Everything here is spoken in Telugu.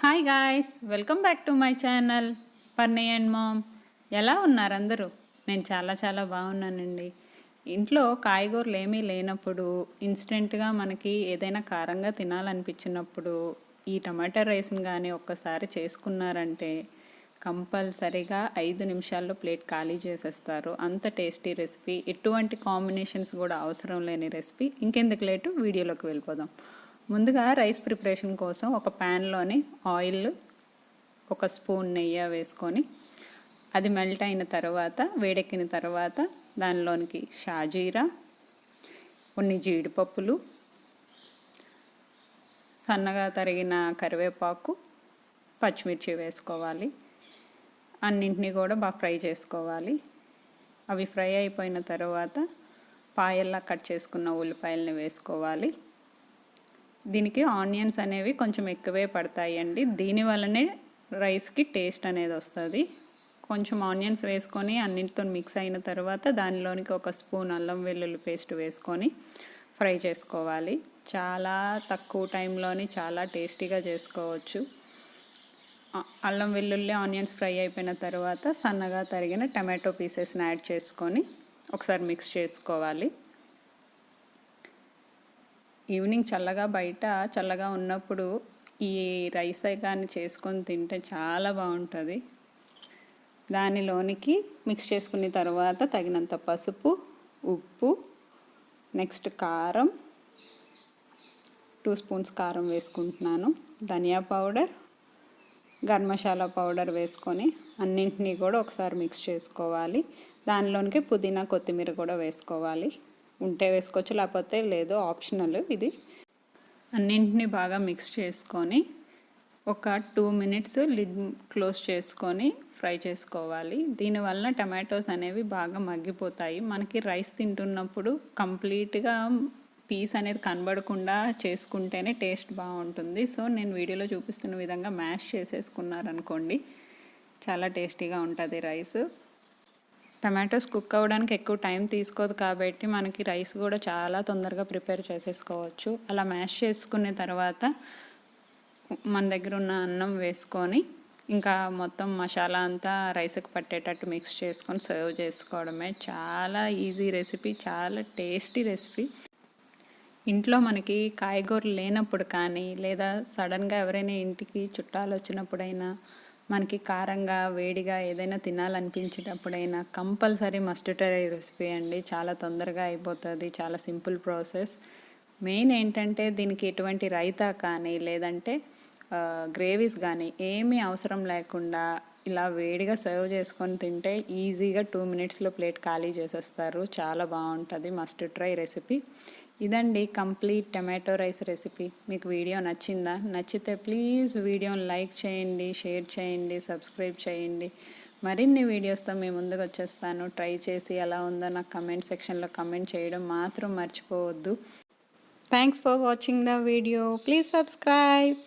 Hi guys, welcome back to my channel Parni and mom. ఎలా ఉన్నారు అందరూ? నేను చాలా బాగున్నానండి. ఇంట్లో కాయగూరలు ఏమీ లేనప్పుడు ఇన్స్టెంట్గా మనకి ఏదైనా కారంగా తినాలనిపించినప్పుడు ఈ టమాటా రైస్ని కానీ ఒక్కసారి చేసుకున్నారంటే కంపల్సరీగా 5 నిమిషాల్లో ప్లేట్ ఖాళీ చేసేస్తారు. అంత టేస్టీ రెసిపీ, ఎటువంటి కాంబినేషన్స్ కూడా అవసరం లేని రెసిపీ. ఇంకెందుకు లేటు, వీడియోలోకి వెళ్ళిపోదాం. ముందుగా రైస్ ప్రిపరేషన్ కోసం ఒక ప్యాన్లోని ఆయిల్, ఒక స్పూన్ నెయ్యి వేసుకొని అది మెల్ట్ అయిన తర్వాత, వేడెక్కిన తర్వాత దానిలోనికి షాజీరా, కొన్ని జీడిపప్పులు, సన్నగా తరిగిన కరివేపాకు, పచ్చిమిర్చి వేసుకోవాలి. అన్నింటినీ కూడా బాగా ఫ్రై చేసుకోవాలి. అవి ఫ్రై అయిపోయిన తర్వాత పాయల్లా కట్ చేసుకున్న ఉల్లిపాయలని వేసుకోవాలి. దీనికి ఆనియన్స్ అనేవి కొంచెం ఎక్కువే పడతాయండి. దీనివల్లనే రైస్కి టేస్ట్ అనేది వస్తుంది. కొంచెం ఆనియన్స్ వేసుకొని అన్నింటితో మిక్స్ అయిన తర్వాత దానిలోనికి ఒక స్పూన్ అల్లం వెల్లుల్లి పేస్ట్ వేసుకొని ఫ్రై చేసుకోవాలి. చాలా తక్కువ టైంలోని చాలా టేస్టీగా చేసుకోవచ్చు. అల్లం వెల్లుల్లి ఆనియన్స్ ఫ్రై అయిపోయిన తర్వాత సన్నగా తరిగిన టమాటో పీసెస్ని యాడ్ చేసుకొని ఒకసారి మిక్స్ చేసుకోవాలి. ఈవినింగ్ బయట చల్లగా ఉన్నప్పుడు ఈ రైస్ కానీ చేసుకొని తింటే చాలా బాగుంటుంది. దానిలోనికి మిక్స్ చేసుకున్న తర్వాత తగినంత పసుపు, ఉప్పు, నెక్స్ట్ కారం, 2 స్పూన్స్ కారం వేసుకుంటున్నాను. ధనియా పౌడర్, గరం మసాలా పౌడర్ వేసుకొని అన్నింటినీ కూడా ఒకసారి మిక్స్ చేసుకోవాలి. దానిలోనికి పుదీనా, కొత్తిమీర కూడా వేసుకోవాలి. ఉంటే వేసుకోవచ్చు, లేకపోతే లేదు, ఆప్షనల్ ఇది. అన్నింటినీ బాగా మిక్స్ చేసుకొని ఒక 2 మినిట్స్ లిడ్ క్లోజ్ చేసుకొని ఫ్రై చేసుకోవాలి. దీనివల్ల టమాటోస్ అనేవి బాగా మగ్గిపోతాయి. మనకి రైస్ తింటున్నప్పుడు కంప్లీట్గా పీస్ అనేది కనబడకుండా చేసుకుంటేనే టేస్ట్ బాగుంటుంది. సో నేను వీడియోలో చూపిస్తున్న విధంగా మ్యాష్ చేసేసుకున్నారనుకోండి, చాలా టేస్టీగా ఉంటుంది రైస్. టమాటోస్ కుక్ అవ్వడానికి ఎక్కువ టైం తీసుకోదు కాబట్టి మనకి రైస్ కూడా చాలా తొందరగా ప్రిపేర్ చేసేసుకోవచ్చు. అలా మ్యాష్ చేసుకున్న తర్వాత మన దగ్గర ఉన్న అన్నం వేసుకొని ఇంకా మొత్తం మసాలా అంతా రైస్కి పట్టేటట్టు మిక్స్ చేసుకొని సర్వ్ చేసుకోవడమే. చాలా ఈజీ రెసిపీ, చాలా టేస్టీ రెసిపీ. ఇంట్లో మనకి కాయగూరలు లేనప్పుడు కానీ, లేదా సడన్గా ఎవరైనా ఇంటికి చుట్టాలు వచ్చినప్పుడైనా, మనకి కారంగా వేడిగా ఏదైనా తినాలనిపించేటప్పుడైనా కంపల్సరీ మస్ట్ ట్రై రెసిపీ అండి. చాలా తొందరగా అయిపోతుంది, చాలా సింపుల్ ప్రాసెస్. మెయిన్ ఏంటంటే దీనికి ఎటువంటి రైతా కానీ లేదంటే గ్రేవీస్ కానీ ఏమీ అవసరం లేకుండా ఇలా వేడిగా సర్వ్ చేసుకొని తింటే ఈజీగా 2 మినిట్స్లో ప్లేట్ ఖాళీ చేసేస్తారు. చాలా బాగుంటుంది, మస్ట్ ట్రై రెసిపీ. ఇదండి కంప్లీట్ టమాటో రైస్ రెసిపీ. మీకు వీడియో నచ్చిందా? నచ్చితే ప్లీజ్ వీడియోని లైక్ చేయండి, షేర్ చేయండి, సబ్స్క్రైబ్ చేయండి. మరిన్ని వీడియోస్తో మీ ముందుకు వచ్చేస్తాను. ట్రై చేసి ఎలా ఉందో నాకు కమెంట్ సెక్షన్లో కమెంట్ చేయడం మాత్రం మర్చిపోవద్దు. Thanks for watching the video. Please subscribe.